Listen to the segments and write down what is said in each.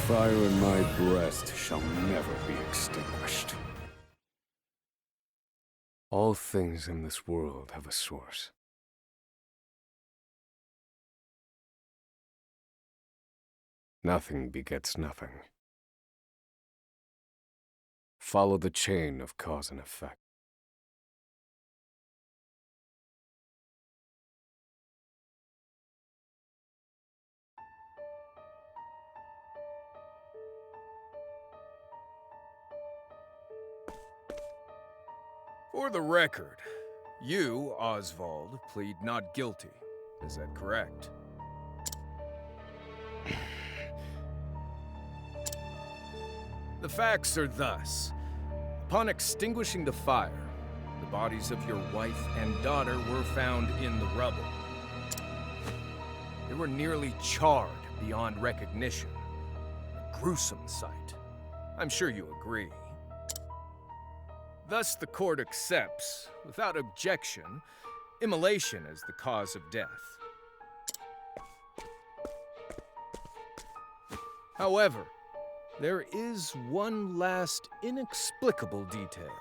fire in my breast shall never be extinguished. All things in this world have a source. Nothing begets nothing. Follow the chain of cause and effect. For the record, you, Osvald, plead not guilty. Is that correct? The facts are thus. Upon extinguishing the fire, the bodies of your wife and daughter were found in the rubble. They were nearly charred beyond recognition. A gruesome sight. I'm sure you agree. Thus, the court accepts, without objection, immolation as the cause of death. However, there is one last inexplicable detail.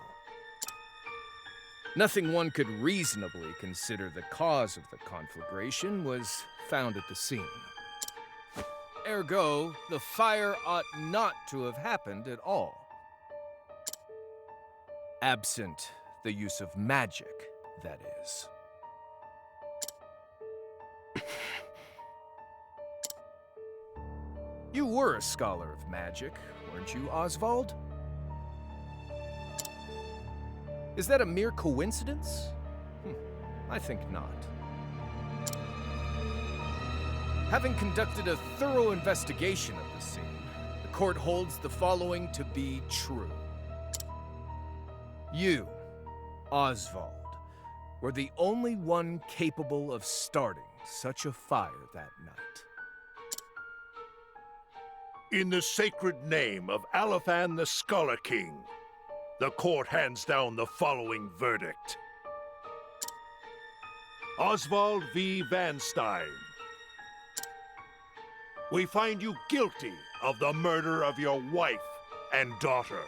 Nothing one could reasonably consider the cause of the conflagration was found at the scene. Ergo, the fire ought not to have happened at all. Absent the use of magic, that is. You were a scholar of magic, weren't you, Osvald? Is that a mere coincidence? I think not. Having conducted a thorough investigation of the scene, the court holds the following to be true. You, Osvald, were the only one capable of starting such a fire that night. In the sacred name of Alephan the Scholar King, the court hands down the following verdict. Osvald V. Van Stein. We find you guilty of the murder of your wife and daughter,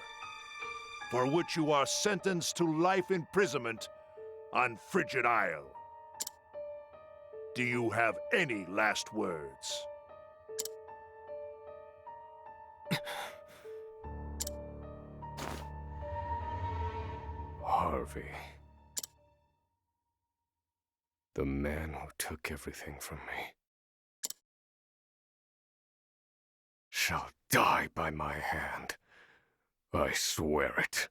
for which you are sentenced to life imprisonment on Frigid Isle. Do you have any last words? Harvey. The man who took everything from me shall die by my hand. I swear it.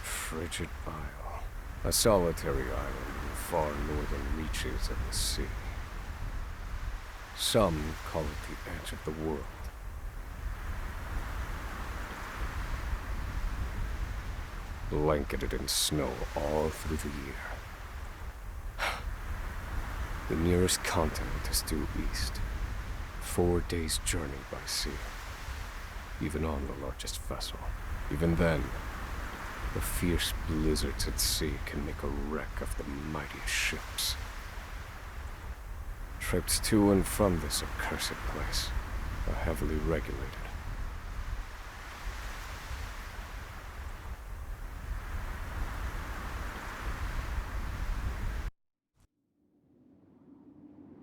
Frigid Isle, a solitary island in the far northern reaches of the sea. Some call it the edge of the world. Blanketed in snow all through the year. The nearest continent is due east. 4 days' journey by sea. Even on the largest vessel. Even then, the fierce blizzards at sea can make a wreck of the mightiest ships. Trips to and from this accursed place are heavily regulated.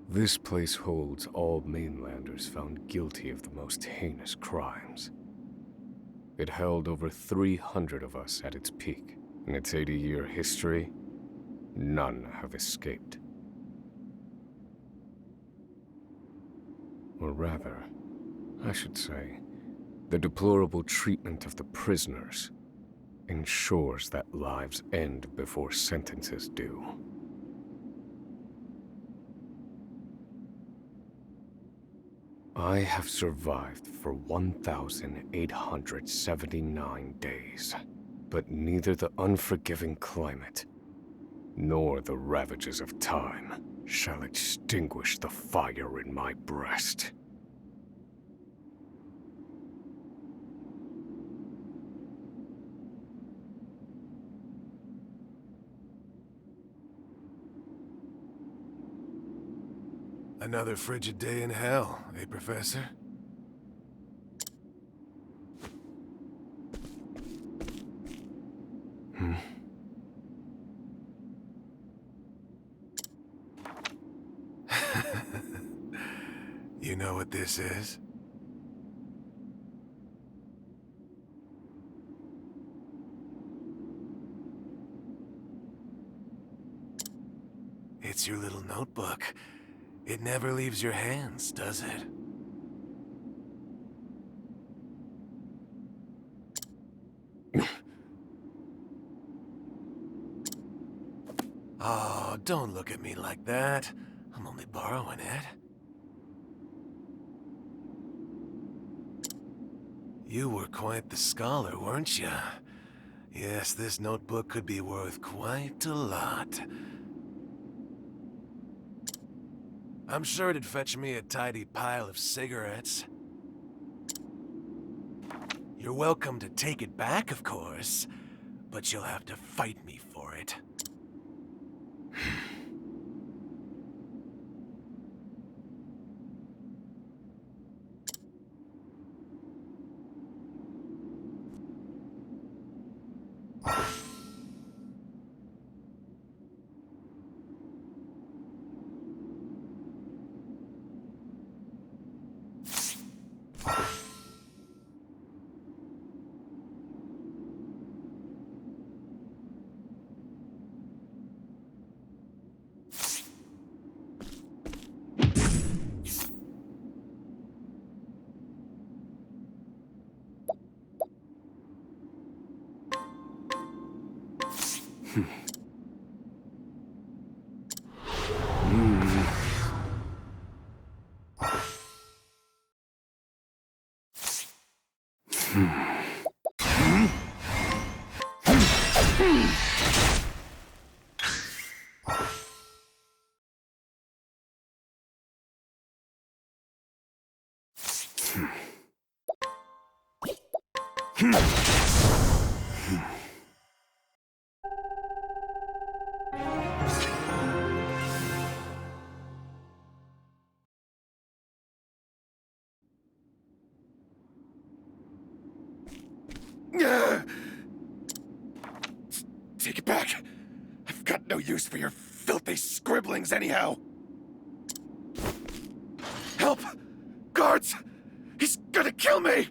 This place holds all mainlanders found guilty of the most heinous crimes. It held over 300 of us at its peak. In its 80-year history, none have escaped. Or rather, I should say, the deplorable treatment of the prisoners ensures that lives end before sentences do. I have survived for 1,879 days, but neither the unforgiving climate nor the ravages of time shall extinguish the fire in my breast. Another frigid day in hell, eh, Professor? You know what this is? It's your little notebook. It never leaves your hands, does it? Oh, don't look at me like that. I'm only borrowing it. You were quite the scholar, weren't you? Yes, this notebook could be worth quite a lot. I'm sure it'd fetch me a tidy pile of cigarettes. You're welcome to take it back, of course, but you'll have to fight me for it. Take it back. I've got no use for your filthy scribblings anyhow. Help! Guards! He's gonna kill me!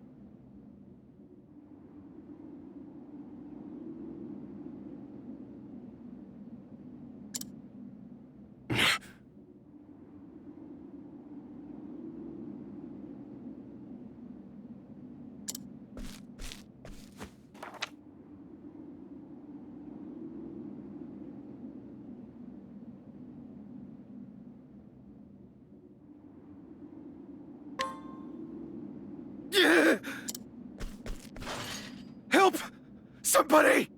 Help! Somebody!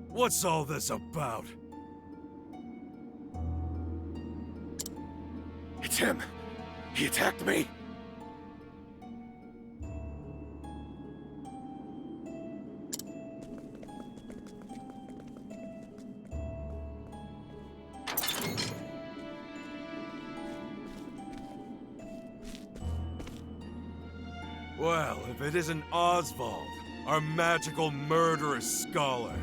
What's all this about? It's him. He attacked me. Well, if it isn't Osvald, our magical murderous scholar.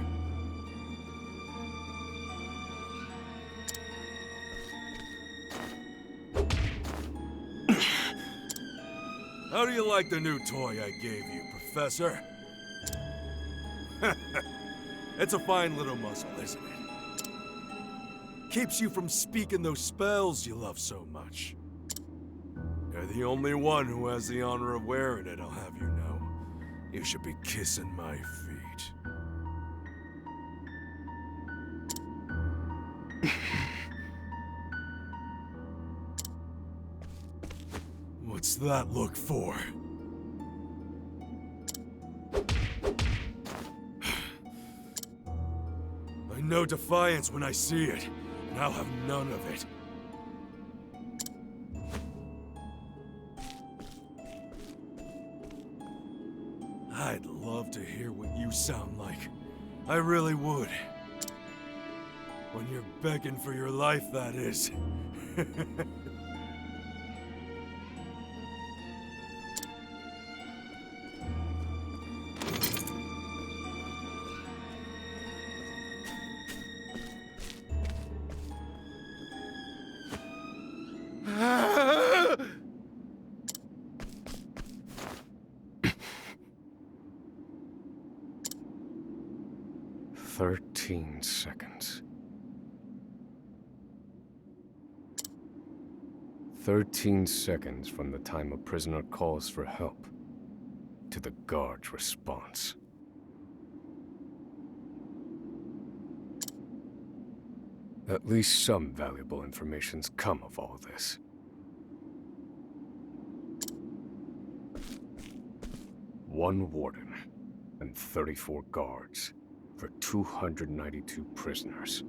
How do you like the new toy I gave you, Professor? It's a fine little muzzle, isn't it? Keeps you from speaking those spells you love so much. You're the only one who has the honor of wearing it, I'll have you know. You should be kissing my feet. What's that look for? know defiance when I see it, and I'll have none of it. I'd love to hear what you sound like. I really would. When you're begging for your life, that is. "13 seconds. 13 seconds from the time a prisoner calls for help to the guard's response. At least some valuable information's come of all this. One warden and 34 guards for 292 prisoners.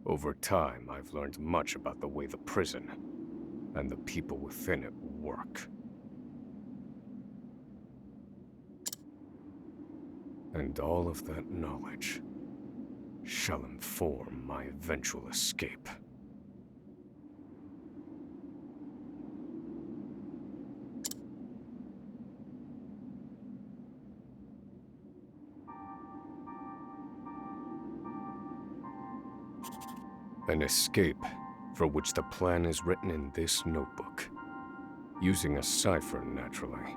Over time, I've learned much about the way the prison and the people within it work. And all of that knowledge shall inform my eventual escape. An escape for which the plan is written in this notebook, using a cipher, naturally.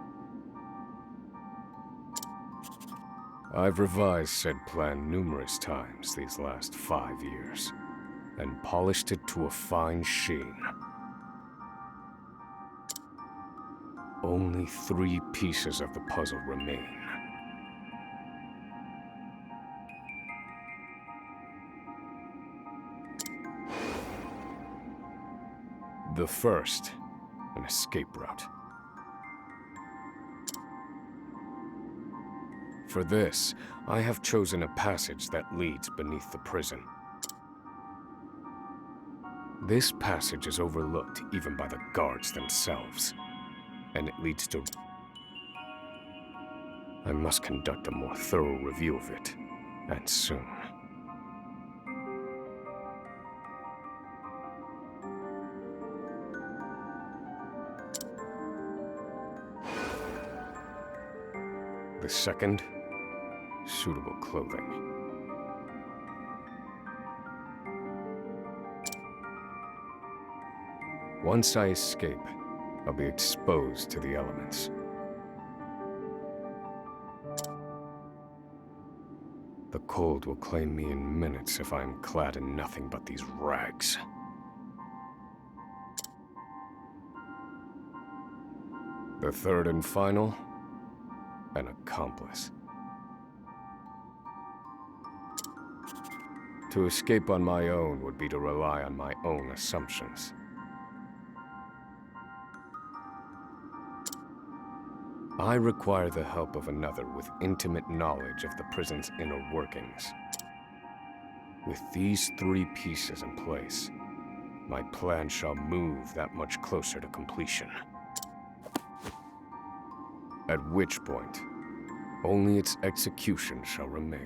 I've revised said plan numerous times these last 5 years, and polished it to a fine sheen. Only 3 pieces of the puzzle remain. The first, an escape route. For this, I have chosen a passage that leads beneath the prison. This passage is overlooked even by the guards themselves, and it leads to... I must conduct a more thorough review of it, and soon. The second, suitable clothing. Once I escape, I'll be exposed to the elements. The cold will claim me in minutes if I'm clad in nothing but these rags. The third and final, an accomplice. To escape on my own would be to rely on my own assumptions. I require the help of another with intimate knowledge of the prison's inner workings. With these 3 pieces in place, my plan shall move that much closer to completion. At which point, only its execution shall remain.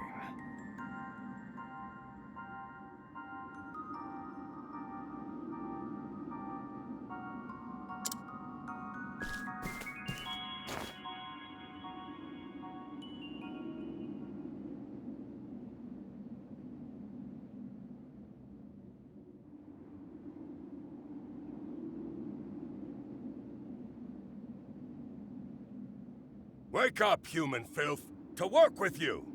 Wake up, human filth! To work with you!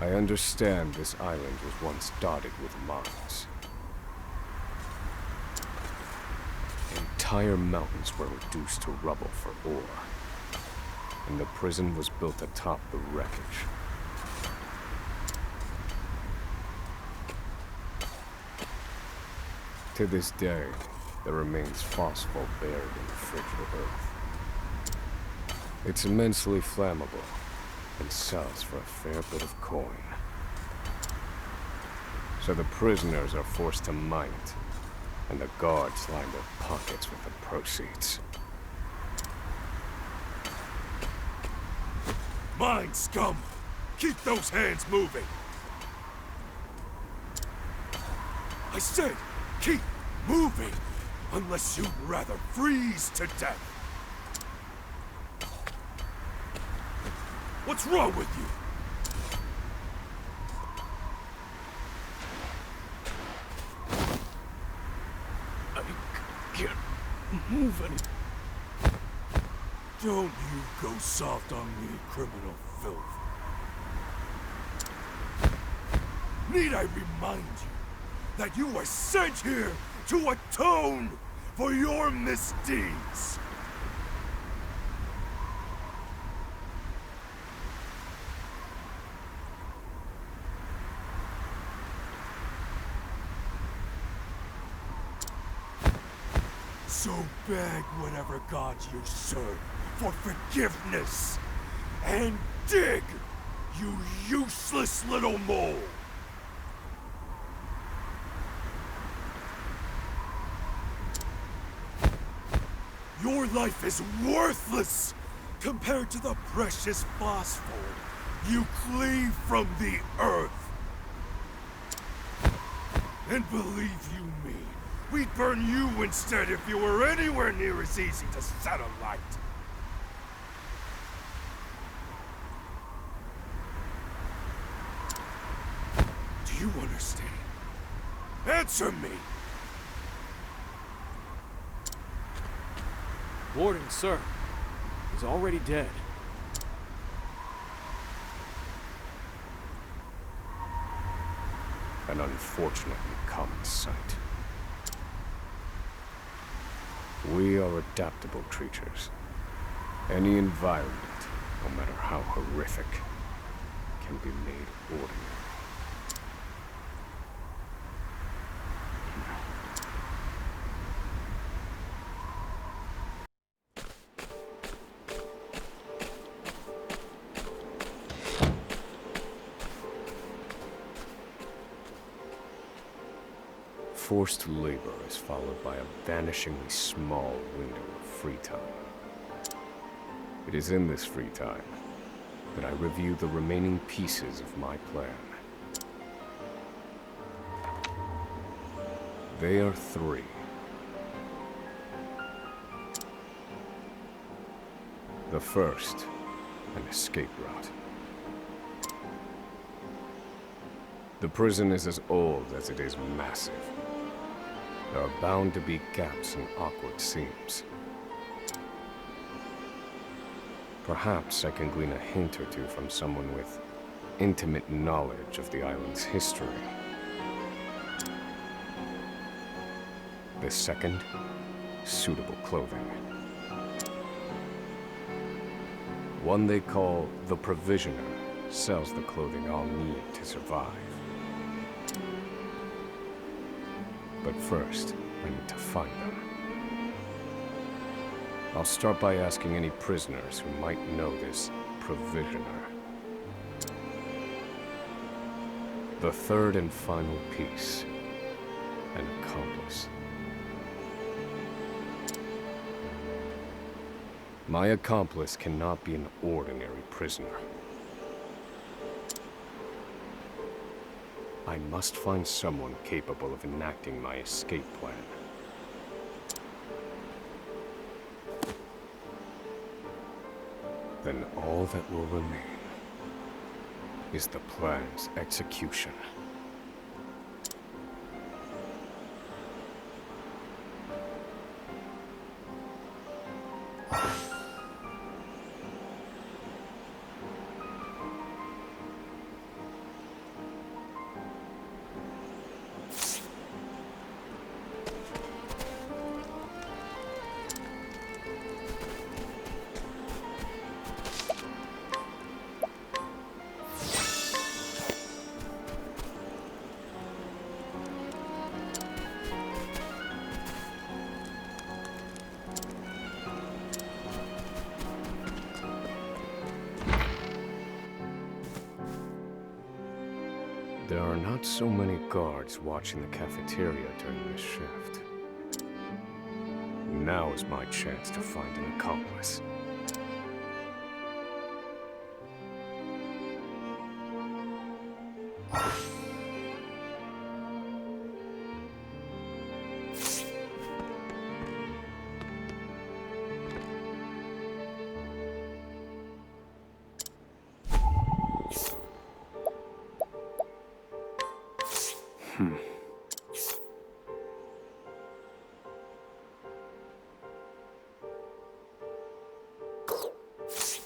I understand this island was once dotted with mines. entire mountains were reduced to rubble for ore, and the prison was built atop the wreckage. To this day, there remains phosphor buried in the frigid earth. It's immensely flammable, and sells for a fair bit of coin. So the prisoners are forced to mine it, and the guards line their pockets with the proceeds. Mine, scum! Keep those hands moving! I said, keep moving! Unless you'd rather freeze to death! What's wrong with you? I can't move any. Don't you go soft on me, criminal filth. Need I remind you that you were sent here to atone for your misdeeds? So beg whatever gods you serve for forgiveness, and dig, you useless little mole! Your life is worthless compared to the precious phosphor you cleave from the earth. And believe you me, we'd burn you instead if you were anywhere near as easy to set alight. Do you understand? Answer me! Warden, sir. He's already dead. An unfortunately common sight. We are adaptable creatures. Any environment, no matter how horrific, can be made ordinary. Forced labor is followed by a vanishingly small window of free time. It is in this free time that I review the remaining pieces of my plan. They are three. The first, an escape route. The prison is as old as it is massive. There are bound to be gaps and awkward seams. Perhaps I can glean a hint or two from someone with intimate knowledge of the island's history. The second, suitable clothing. One they call the Provisioner sells the clothing I'll need to survive. But first, I need to find them. I'll start by asking any prisoners who might know this Provisioner. The third and final piece, an accomplice. My accomplice cannot be an ordinary prisoner. I must find someone capable of enacting my escape plan. Then all that will remain is the plan's execution. there are not so many guards watching the cafeteria during this shift. Now is my chance to find an accomplice.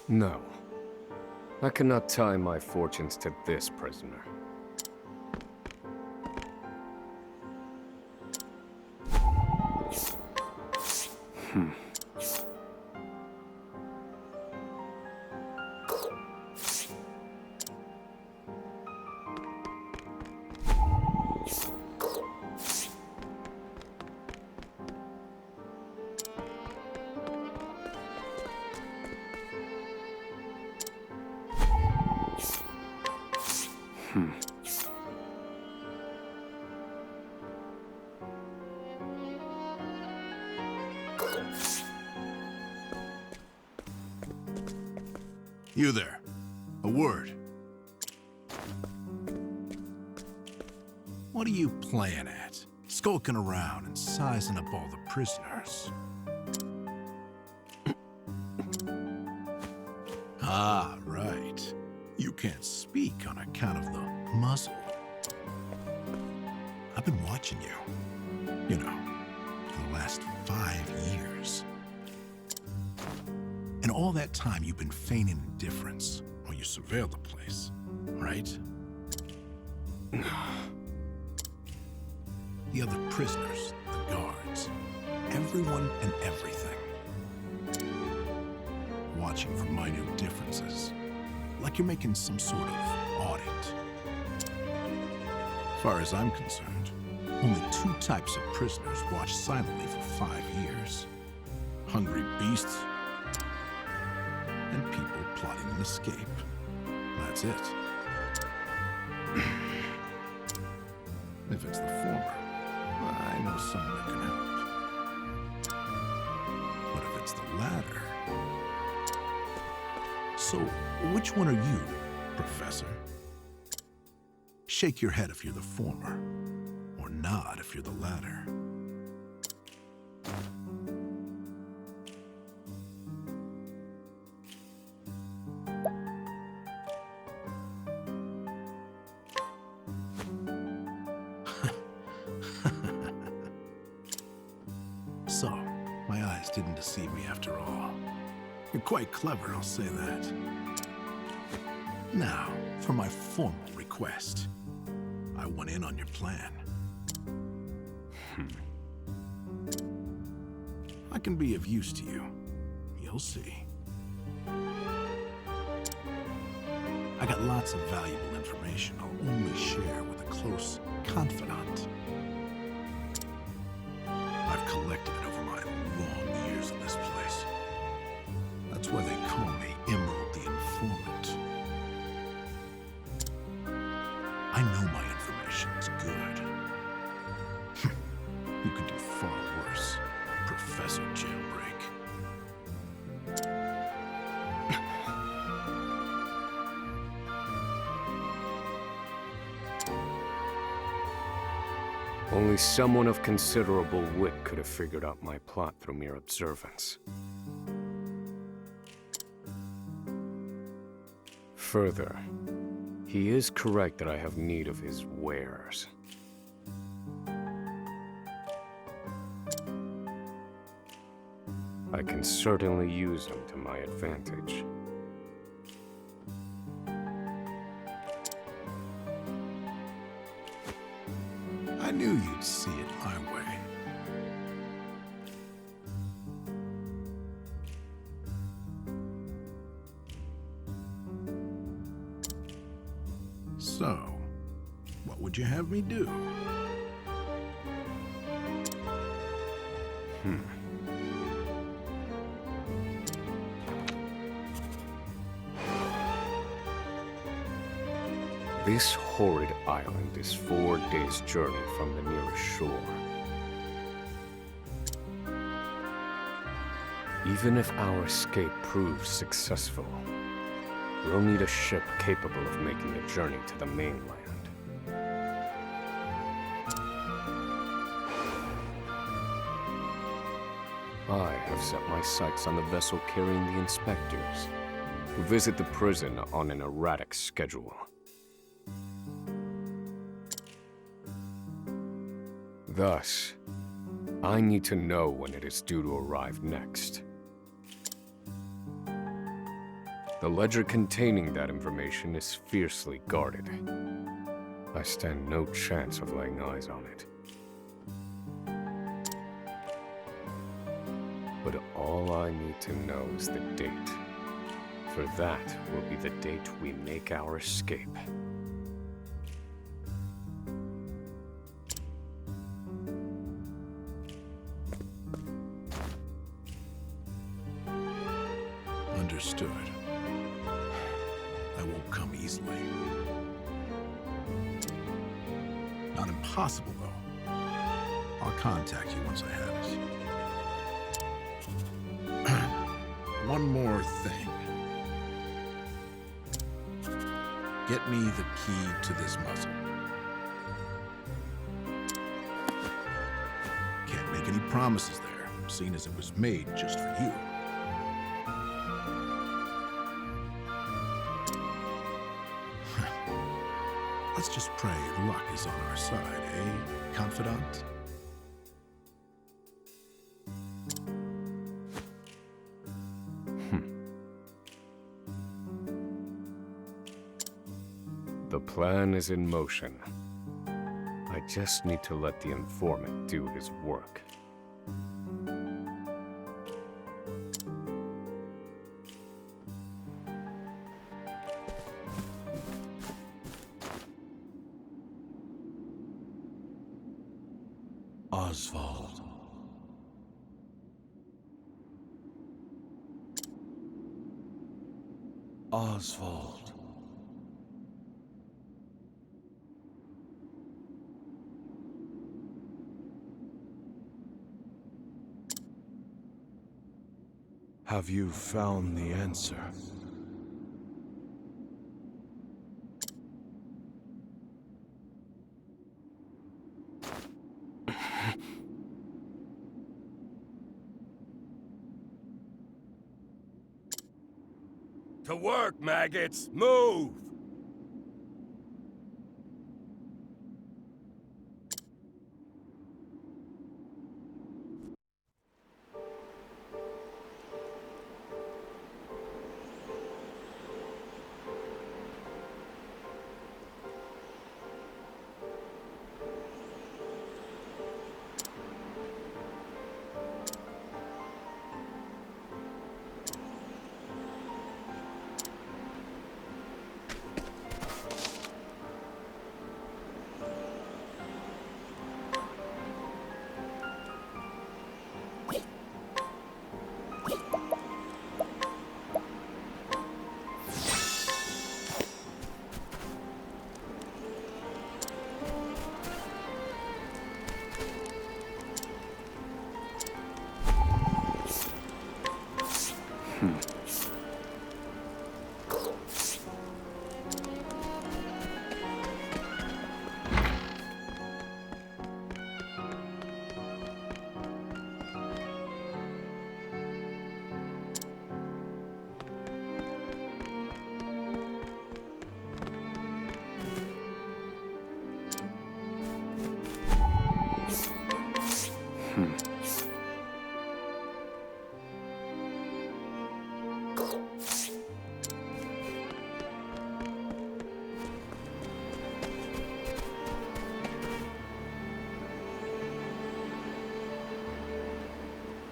No. I cannot tie my fortunes to this prisoner. You there. A word. What are you playing at? Skulking around and sizing up all the prisoners. Ah, right. You can't speak on account of the muzzle. I've been watching you. You know, for the last 5 years. And all that time, you've been feigning indifference while you surveil the place, right? The other prisoners, the guards, everyone and everything. Watching for minute differences, like you're making some sort of audit. As far as I'm concerned, only 2 types of prisoners watch silently for 5 years. Hungry beasts, and people plotting an escape. That's it. If it's the former, I know someone who can help. But if it's the latter... So, which one are you, Professor? Shake your head if you're the former, or nod if you're the latter. So, my eyes didn't deceive me after all. You're quite clever, I'll say that. Now, for my formal request. I went in on your plan. I can be of use to you. You'll see. I got lots of valuable information I'll only share with a close confidant. I've collected it over my long years in this place. That's why they call me Emerald the Informant. I know my information's good. You could do far worse, Professor Jailbreak. Only someone of considerable wit could have figured out my plot through mere observance. Further, he is correct that I have need of his wares. I can certainly use them to my advantage. I knew you'd see it my way. So, what would you have me do? This horrid island is 4 days' journey from the nearest shore. Even if our escape proves successful, we'll need a ship capable of making the journey to the mainland. I have set my sights on the vessel carrying the inspectors, who visit the prison on an erratic schedule. Thus, I need to know when it is due to arrive next. The ledger containing that information is fiercely guarded. I stand no chance of laying eyes on it. But all I need to know is the date. For that will be the date we make our escape. Understood. That won't come easily. Not impossible, though. I'll contact you once I have it. One more thing. Get me the key to this muzzle. Can't make any promises there, seeing as it was made just for you. Let's just pray luck is on our side, eh, confidant? The plan is in motion. I just need to let the informant do his work. Osvald. Osvald. Have you found the answer? To work, maggots! Move!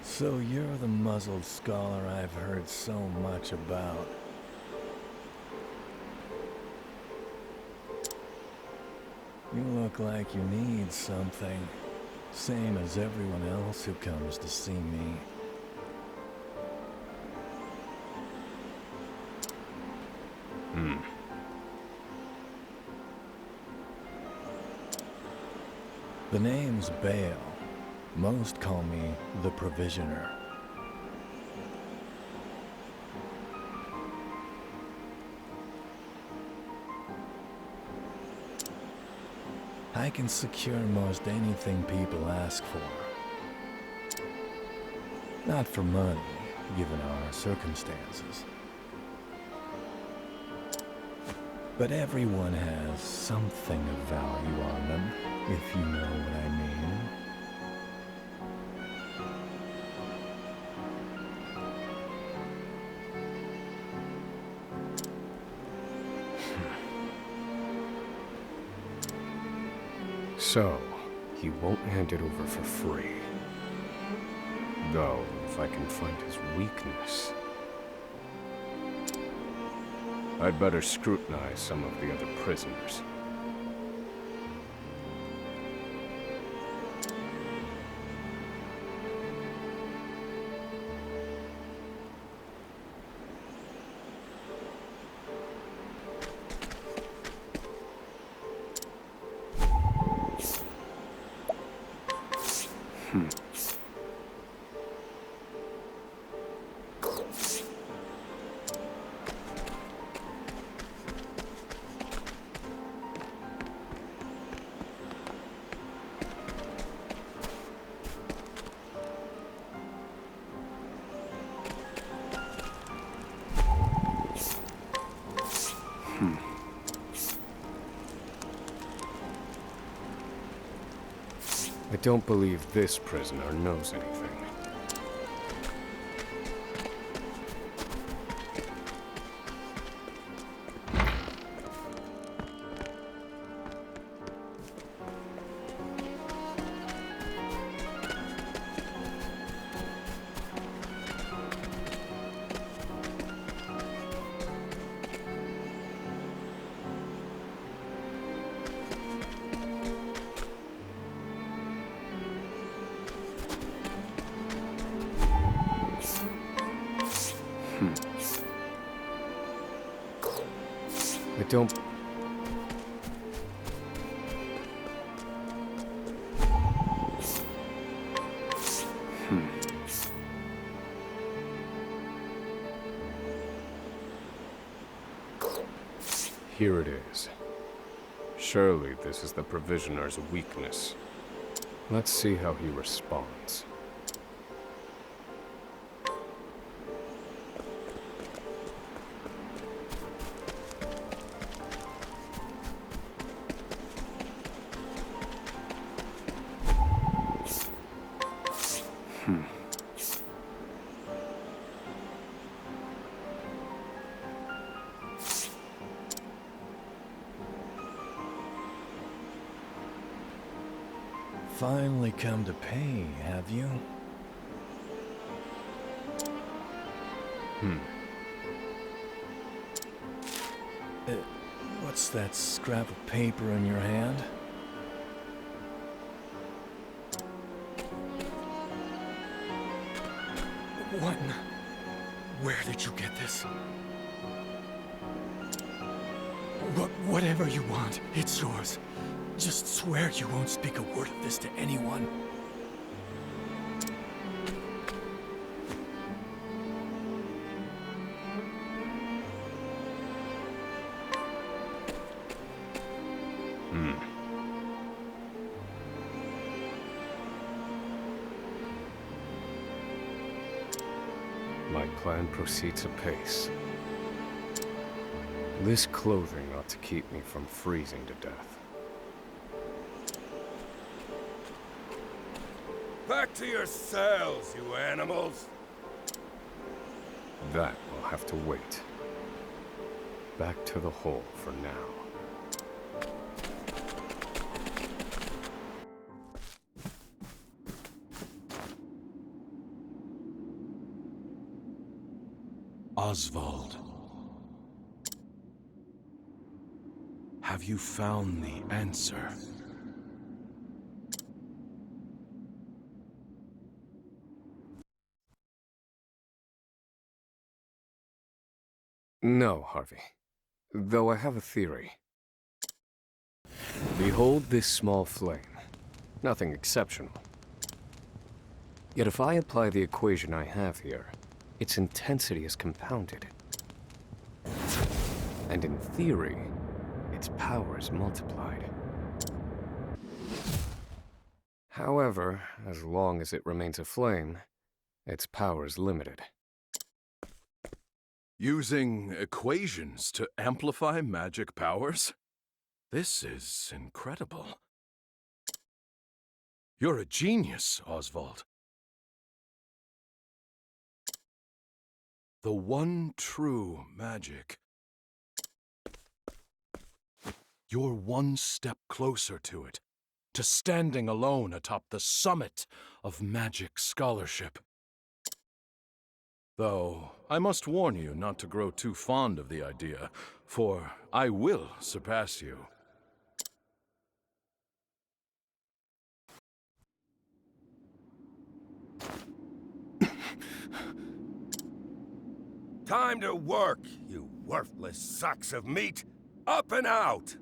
So you're the muzzled scholar I've heard so much about. You look like you need something. Same as everyone else who comes to see me. The name's Bale. Most call me the Provisioner. I can secure most anything people ask for. Not for money, given our circumstances. But everyone has something of value on them, if you know what I mean. So, he won't hand it over for free. Though, if I can find his weakness, I'd better scrutinize some of the other prisoners. I don't believe this prisoner knows anything. I don't... Here it is. Surely this is the Provisioner's weakness. Let's see how he responds. Finally come to pay, have you? What's that scrap of paper in your hand? What? Where did you get this? Whatever you want, it's yours. Just swear you won't speak a word of this to anyone. My plan proceeds apace. This clothing ought to keep me from freezing to death. Back to your cells, you animals! That will have to wait. Back to the hole for now. Osvald. Have you found the answer? No, Harvey. Though I have a theory. Behold this small flame. Nothing exceptional. Yet if I apply the equation I have here, its intensity is compounded. And in theory, its power is multiplied. However, as long as it remains a flame, its power is limited. Using equations to amplify magic powers? This is incredible. You're a genius, Osvald. The one true magic. You're one step closer to it, to standing alone atop the summit of magic scholarship. Though, I must warn you not to grow too fond of the idea, for I will surpass you. Time to work, you worthless sacks of meat! Up and out!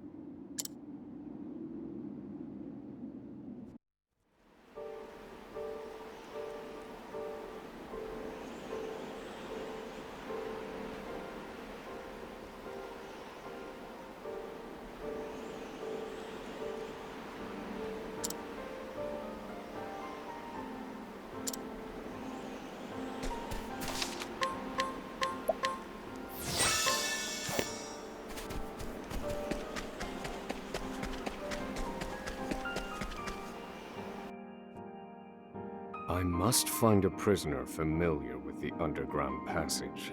I must find a prisoner familiar with the underground passage.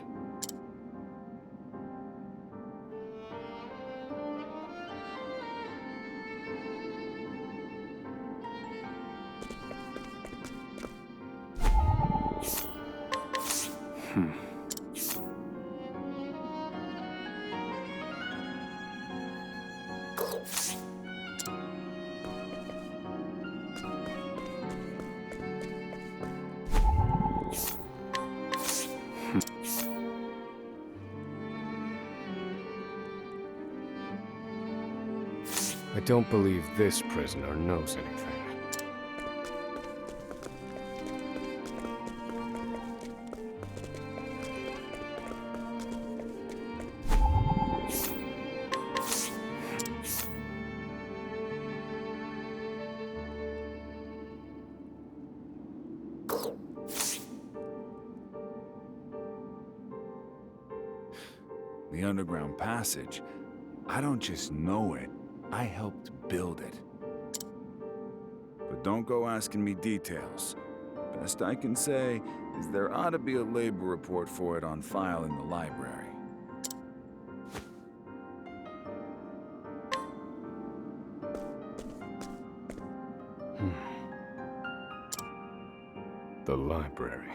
I don't believe this prisoner knows anything. The underground passage, I don't just know it, I helped build it. But don't go asking me details. Best I can say is there ought to be a labor report for it on file in the library. The library.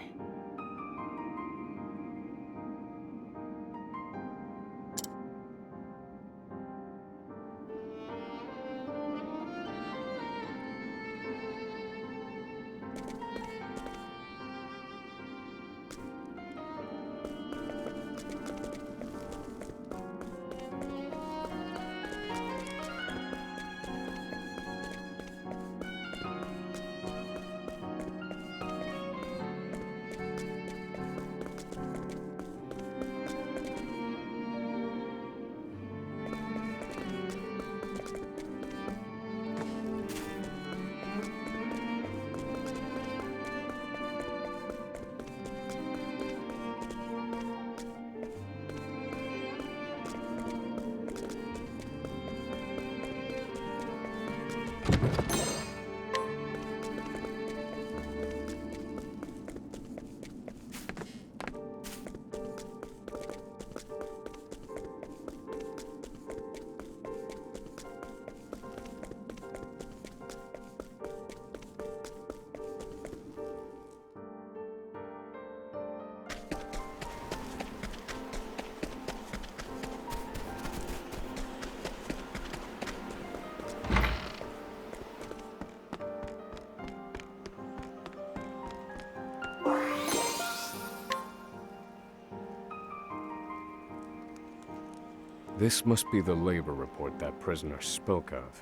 This must be the labor report that prisoner spoke of.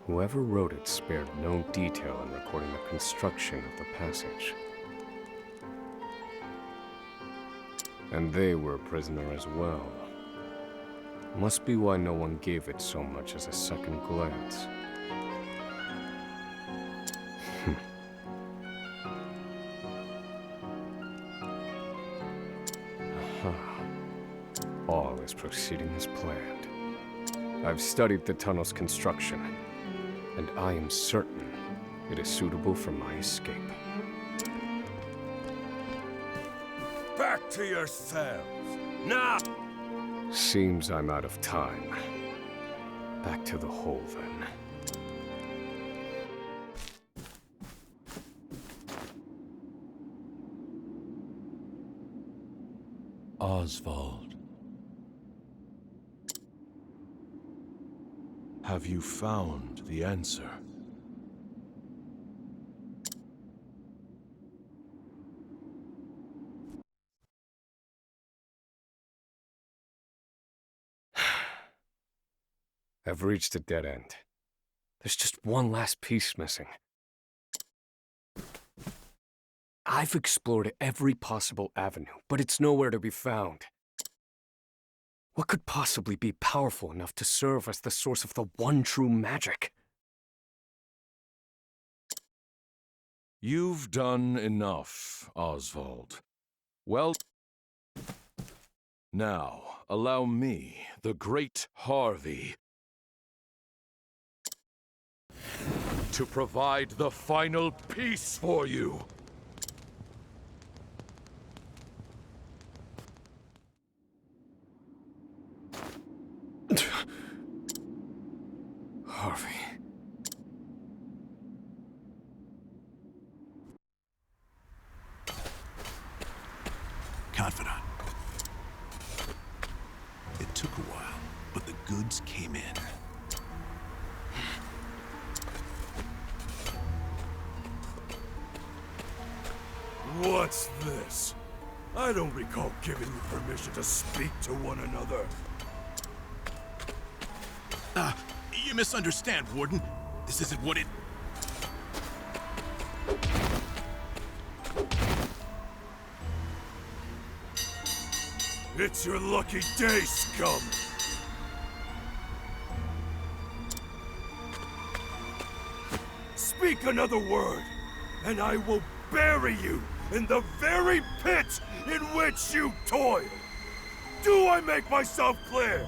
Whoever wrote it spared no detail in recording the construction of the passage. And they were a prisoner as well. Must be why no one gave it so much as a second glance. All is proceeding as planned. I've studied the tunnel's construction, and I am certain it is suitable for my escape. Back to your cells, now! Seems I'm out of time. Back to the hole, then. Osvald. Have you found the answer? I've reached a dead end. There's just one last piece missing. I've explored every possible avenue, but it's nowhere to be found. What could possibly be powerful enough to serve as the source of the one true magic? You've done enough, Osvald. Well, now allow me, the great Harvey, to provide the final piece for you. Harvey. Confidant. It took a while, but the goods came in. What's this? I don't recall giving you permission to speak to one another. You misunderstand, Warden. This isn't what it... It's your lucky day, scum! Speak another word, and I will bury you in the very pit in which you toil! Do I make myself clear?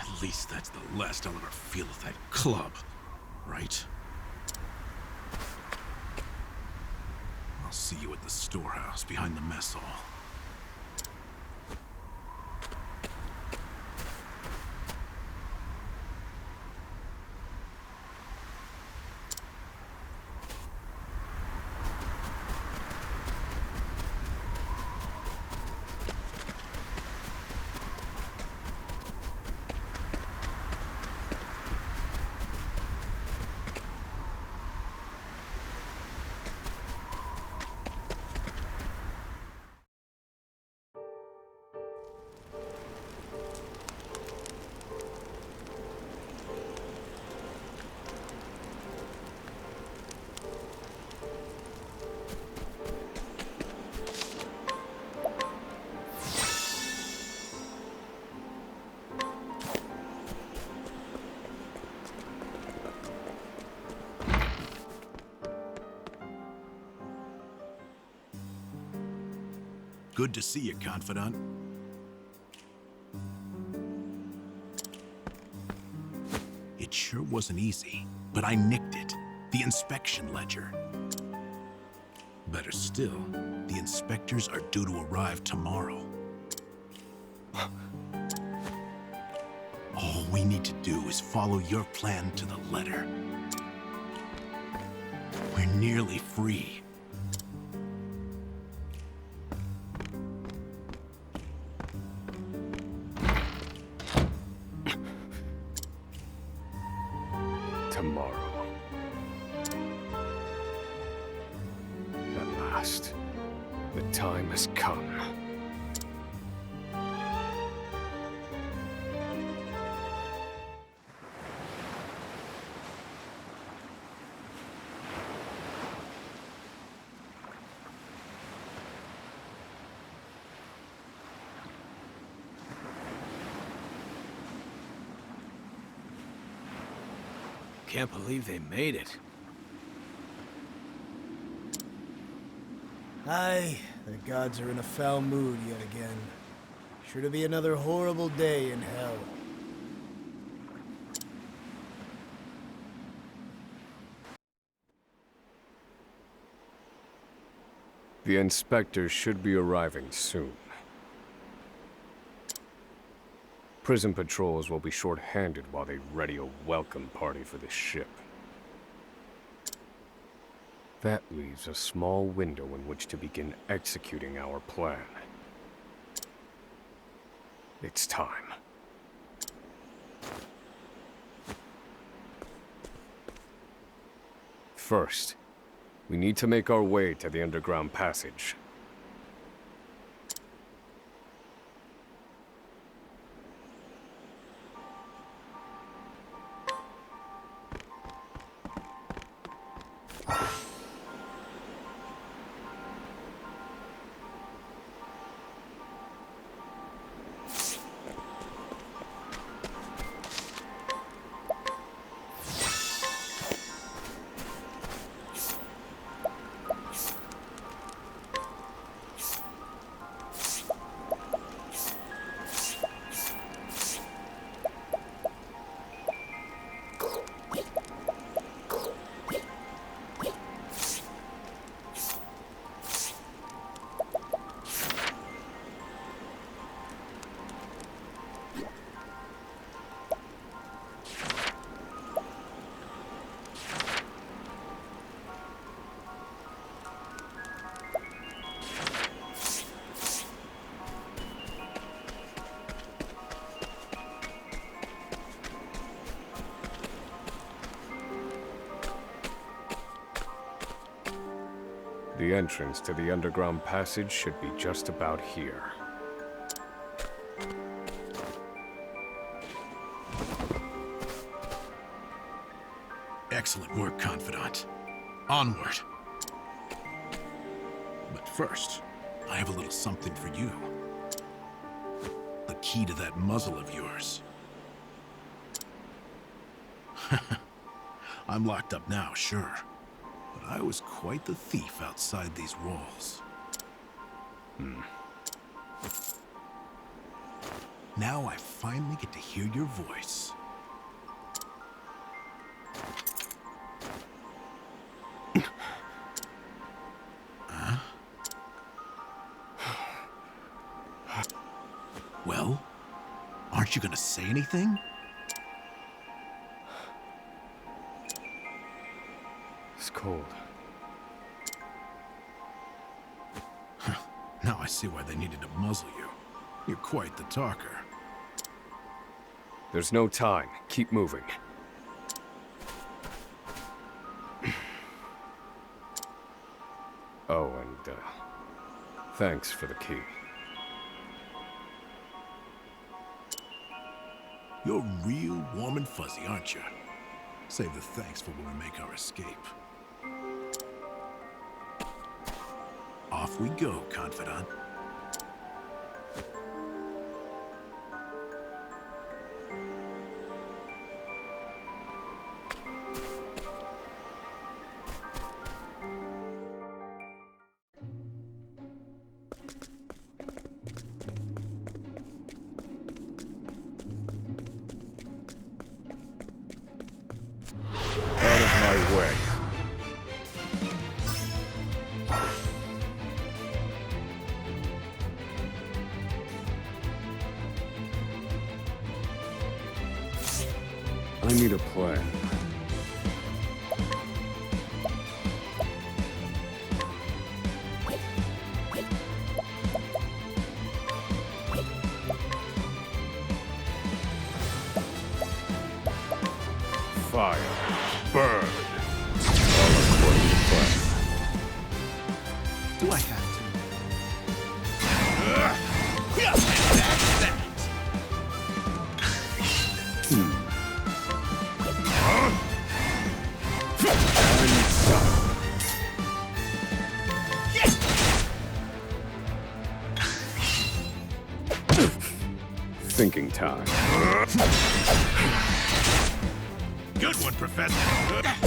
At least that's the last I'll ever feel of that club, right? I'll see you at the storehouse behind the mess hall. Good to see you, Confidant. It sure wasn't easy, but I nicked it. The inspection ledger. Better still, the inspectors are due to arrive tomorrow. All we need to do is follow your plan to the letter. We're nearly free. Tomorrow. last. The time has come. Can't believe they made it. Aye, the gods are in a foul mood yet again. Sure to be another horrible day in hell. The inspectors should be arriving soon. Prison patrols will be short-handed while they ready a welcome party for the ship. That leaves a small window in which to begin executing our plan. It's time. First, we need to make our way to the underground passage. The entrance to the underground passage should be just about here. Excellent work, Confidant. Onward. But first, I have a little something for you. The key to that muzzle of yours. I'm locked up now, sure. But I was quite the thief outside these walls. Now I finally get to hear your voice. Huh? Well, aren't you gonna say anything? It's cold. Now I see why they needed to muzzle you. You're quite the talker. There's no time. Keep moving. Oh, and, thanks for the key. You're real warm and fuzzy, aren't you? Save the thanks for when we make our escape. Off we go, Confidant. Out of my way. I need a plan. Fire. Burn. All according to plan. Do I have to? That's that. Thinking time. Good one, Professor. That's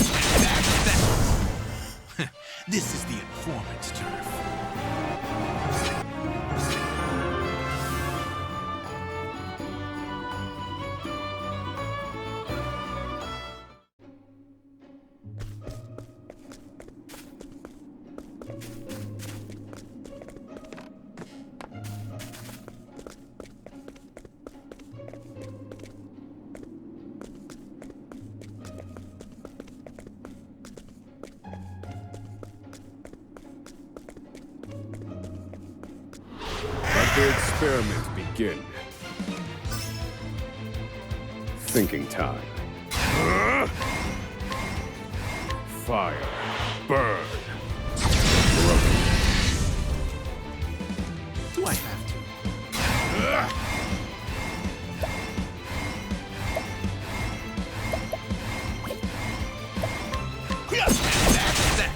that. This is the informant's turf. The experiment begin. Thinking time. Fire. Burn. Broken. Do I have to? That's that.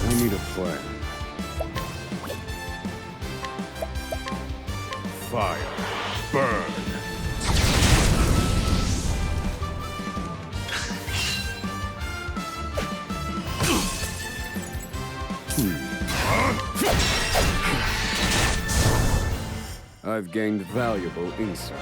We need a plan. Fire. Burn. I've gained valuable insight.